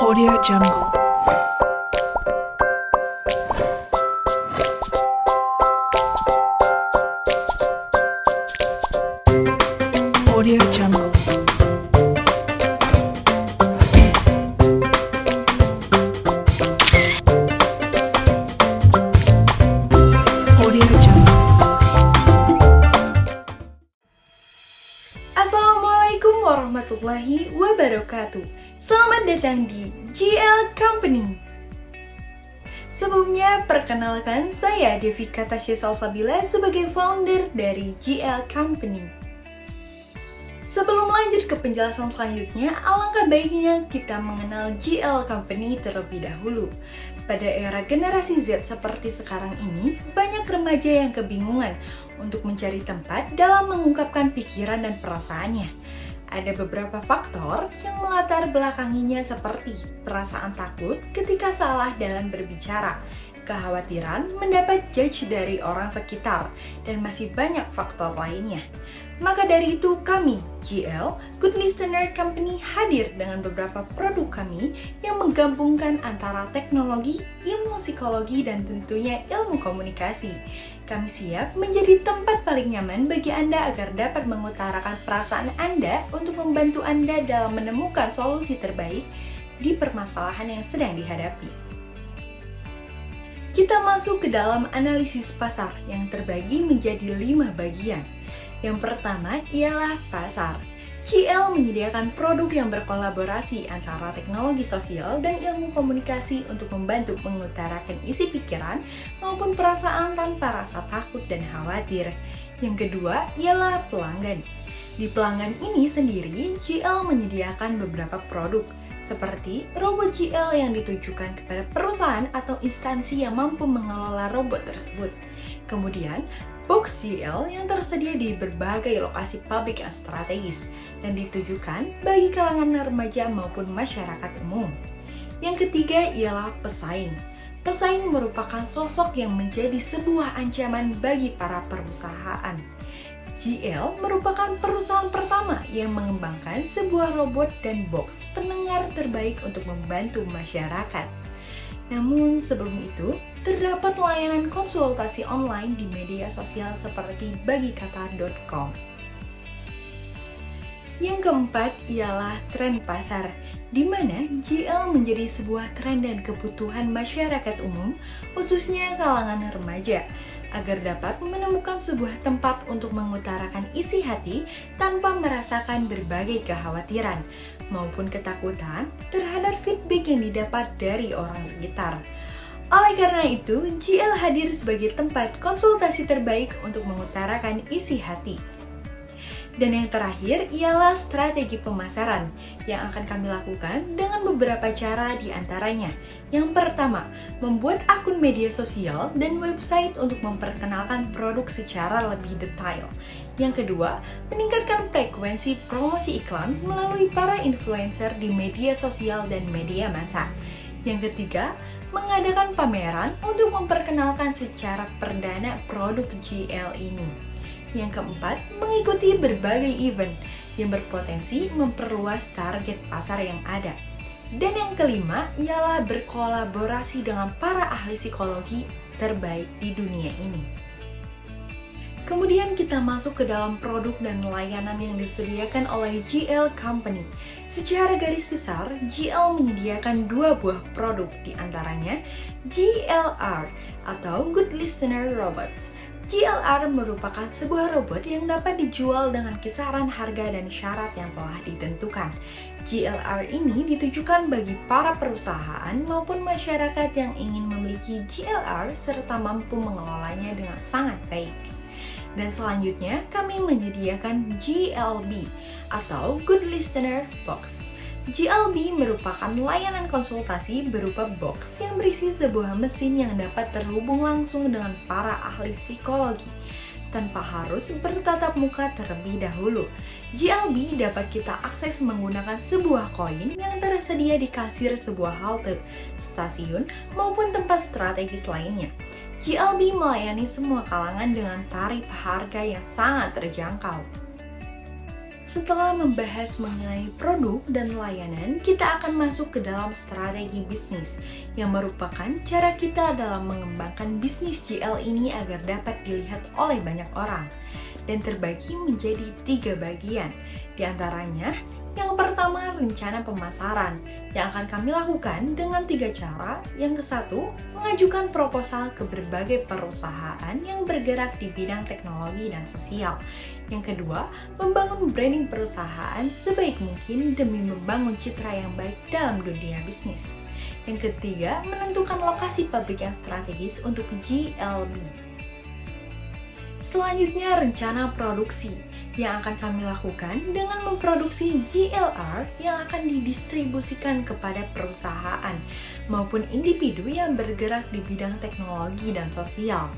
Audio Jungle. Audio Jungle. Audio Jungle. Assalamualaikum warahmatullahi wabarakatuh. Selamat datang di GL Company. Sebelumnya, perkenalkan saya Devika Tasya Salsabila sebagai founder dari GL Company. Sebelum lanjut ke penjelasan selanjutnya, alangkah baiknya kita mengenal GL Company terlebih dahulu. Pada era generasi Z seperti sekarang ini, banyak remaja yang kebingungan untuk mencari tempat dalam mengungkapkan pikiran dan perasaannya. Ada beberapa faktor yang melatar belakanginya seperti perasaan takut ketika salah dalam berbicara, kekhawatiran mendapat judge dari orang sekitar, dan masih banyak faktor lainnya. Maka dari itu kami, GL, Good Listener Company hadir dengan beberapa produk kami yang menggabungkan antara teknologi, ilmu psikologi, dan tentunya ilmu komunikasi. Kami siap menjadi tempat paling nyaman bagi Anda agar dapat mengutarakan perasaan Anda untuk membantu Anda dalam menemukan solusi terbaik di permasalahan yang sedang dihadapi. Kita masuk ke dalam analisis pasar yang terbagi menjadi 5 bagian. Yang pertama ialah pasar. GL menyediakan produk yang berkolaborasi antara teknologi sosial dan ilmu komunikasi untuk membantu mengutarakan isi pikiran maupun perasaan tanpa rasa takut dan khawatir. Yang kedua ialah pelanggan. Di pelanggan ini sendiri, GL menyediakan beberapa produk, seperti robot GL yang ditujukan kepada perusahaan atau instansi yang mampu mengelola robot tersebut. Kemudian, box GL yang tersedia di berbagai lokasi publik yang strategis dan ditujukan bagi kalangan remaja maupun masyarakat umum. Yang ketiga ialah pesaing. Pesaing merupakan sosok yang menjadi sebuah ancaman bagi para perusahaan. GL merupakan perusahaan pertama yang mengembangkan sebuah robot dan box pendengar terbaik untuk membantu masyarakat. Namun sebelum itu, terdapat layanan konsultasi online di media sosial seperti bagikata.com. Yang keempat ialah tren pasar, di mana GL menjadi sebuah tren dan kebutuhan masyarakat umum, khususnya kalangan remaja, agar dapat menemukan sebuah tempat untuk mengutarakan isi hati tanpa merasakan berbagai kekhawatiran maupun ketakutan terhadap feedback yang didapat dari orang sekitar. Oleh karena itu, GL hadir sebagai tempat konsultasi terbaik untuk mengutarakan isi hati. Dan yang terakhir ialah strategi pemasaran yang akan kami lakukan dengan beberapa cara di antaranya. Yang pertama, membuat akun media sosial dan website untuk memperkenalkan produk secara lebih detail. Yang kedua, meningkatkan frekuensi promosi iklan melalui para influencer di media sosial dan media massa. Yang ketiga, mengadakan pameran untuk memperkenalkan secara perdana produk GL ini. Yang keempat, mengikuti berbagai event yang berpotensi memperluas target pasar yang ada. Dan yang kelima, ialah berkolaborasi dengan para ahli psikologi terbaik di dunia ini. Kemudian kita masuk ke dalam produk dan layanan yang disediakan oleh GL Company. Secara garis besar, GL menyediakan 2 buah produk, di antaranya GLR atau Good Listener Robots. GLR merupakan sebuah robot yang dapat dijual dengan kisaran harga dan syarat yang telah ditentukan. GLR ini ditujukan bagi para perusahaan maupun masyarakat yang ingin memiliki GLR serta mampu mengelolanya dengan sangat baik. Dan selanjutnya, kami menyediakan GLB atau Good Listener Box. GLB merupakan layanan konsultasi berupa box yang berisi sebuah mesin yang dapat terhubung langsung dengan para ahli psikologi tanpa harus bertatap muka terlebih dahulu. GLB dapat kita akses menggunakan sebuah koin yang tersedia di kasir sebuah halte, stasiun, maupun tempat strategis lainnya. GLB melayani semua kalangan dengan tarif harga yang sangat terjangkau. Setelah membahas mengenai produk dan layanan, kita akan masuk ke dalam strategi bisnis, yang merupakan cara kita dalam mengembangkan bisnis GL ini agar dapat dilihat oleh banyak orang, dan terbagi menjadi 3 bagian. Di antaranya, yang pertama rencana pemasaran, yang akan kami lakukan dengan 3 cara. Yang kesatu, mengajukan proposal ke berbagai perusahaan yang bergerak di bidang teknologi dan sosial. Yang kedua, membangun branding perusahaan sebaik mungkin demi membangun citra yang baik dalam dunia bisnis. Yang ketiga, menentukan lokasi pabrik yang strategis untuk GLB. Selanjutnya, rencana produksi yang akan kami lakukan dengan memproduksi GLR yang akan didistribusikan kepada perusahaan maupun individu yang bergerak di bidang teknologi dan sosial.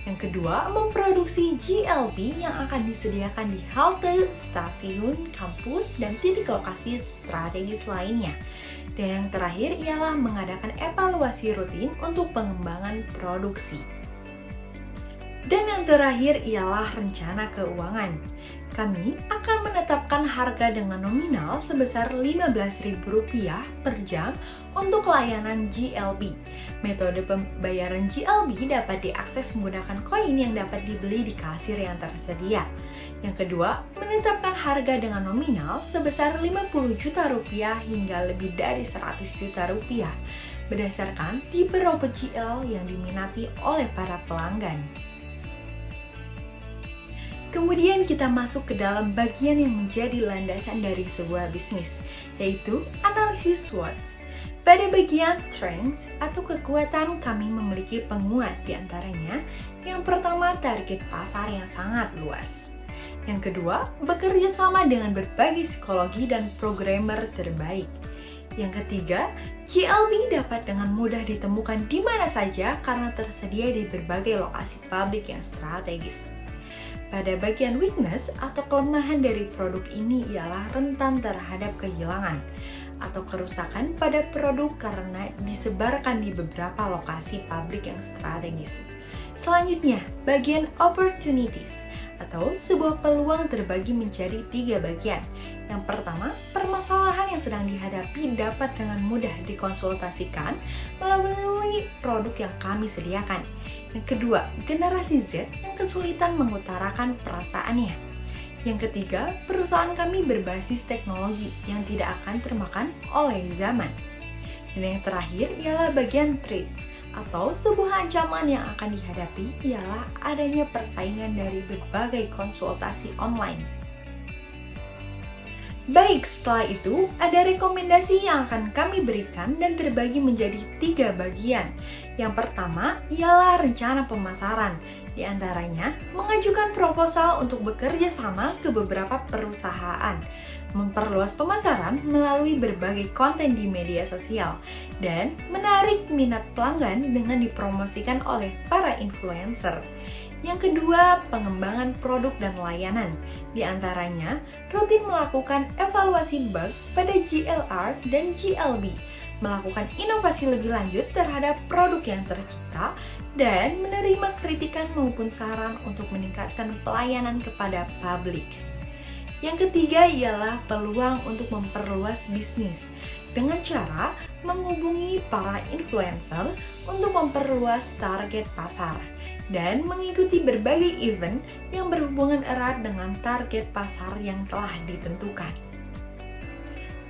Yang kedua, memproduksi GLB yang akan disediakan di halte, stasiun, kampus, dan titik lokasi strategis lainnya. Dan yang terakhir ialah mengadakan evaluasi rutin untuk pengembangan produksi. Dan yang terakhir ialah rencana keuangan. Kami akan menetapkan harga dengan nominal sebesar Rp15.000 per jam untuk layanan GLB. Metode pembayaran GLB dapat diakses menggunakan koin yang dapat dibeli di kasir yang tersedia. Yang kedua, menetapkan harga dengan nominal sebesar Rp50 juta hingga lebih dari Rp100 juta berdasarkan tipe robot GL yang diminati oleh para pelanggan. Kemudian kita masuk ke dalam bagian yang menjadi landasan dari sebuah bisnis, yaitu analisis SWOT. Pada bagian strengths atau kekuatan, kami memiliki penguat di antaranya. Yang pertama, target pasar yang sangat luas. Yang kedua, bekerja sama dengan berbagai psikologi dan programmer terbaik. Yang ketiga, GLB dapat dengan mudah ditemukan di mana saja karena tersedia di berbagai lokasi pabrik yang strategis. Pada bagian weakness atau kelemahan dari produk ini ialah rentan terhadap kehilangan atau kerusakan pada produk karena disebarkan di beberapa lokasi pabrik yang strategis. Selanjutnya, bagian opportunities atau sebuah peluang terbagi menjadi 3 bagian. Yang pertama, permasalahan yang sedang dihadapi dapat dengan mudah dikonsultasikan melalui produk yang kami sediakan. Yang kedua, generasi Z yang kesulitan mengutarakan perasaannya. Yang ketiga, perusahaan kami berbasis teknologi yang tidak akan termakan oleh zaman. Dan yang terakhir ialah bagian threats atau sebuah ancaman yang akan dihadapi ialah adanya persaingan dari berbagai konsultasi online. Baik, setelah itu ada rekomendasi yang akan kami berikan dan terbagi menjadi 3 bagian. Yang pertama ialah rencana pemasaran, di antaranya mengajukan proposal untuk bekerja sama ke beberapa perusahaan, memperluas pemasaran melalui berbagai konten di media sosial, dan menarik minat pelanggan dengan dipromosikan oleh para influencer. Yang kedua, pengembangan produk dan layanan. Di antaranya, rutin melakukan evaluasi bug pada GLR dan GLB, melakukan inovasi lebih lanjut terhadap produk yang tercipta, dan menerima kritikan maupun saran untuk meningkatkan pelayanan kepada publik. Yang ketiga ialah peluang untuk memperluas bisnis dengan cara menghubungi para influencer untuk memperluas target pasar dan mengikuti berbagai event yang berhubungan erat dengan target pasar yang telah ditentukan.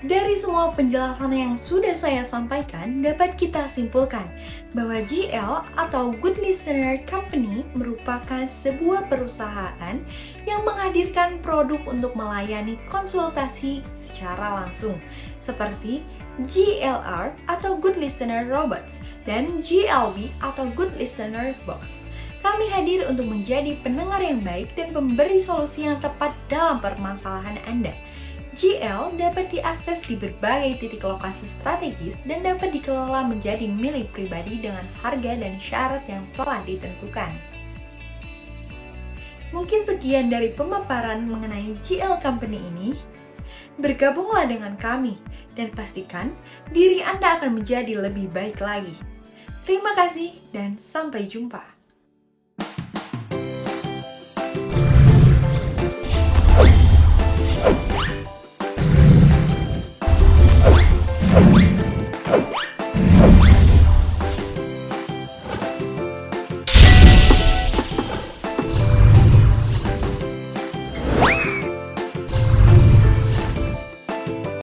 Dari semua penjelasan yang sudah saya sampaikan, dapat kita simpulkan bahwa GL atau Good Listener Company merupakan sebuah perusahaan yang menghadirkan produk untuk melayani konsultasi secara langsung, seperti GLR atau Good Listener Robots dan GLB atau Good Listener Box. Kami hadir untuk menjadi pendengar yang baik dan memberi solusi yang tepat dalam permasalahan Anda. GL dapat diakses di berbagai titik lokasi strategis dan dapat dikelola menjadi milik pribadi dengan harga dan syarat yang telah ditentukan. Mungkin sekian dari pemaparan mengenai GL Company ini. Bergabunglah dengan kami dan pastikan diri Anda akan menjadi lebih baik lagi. Terima kasih dan sampai jumpa.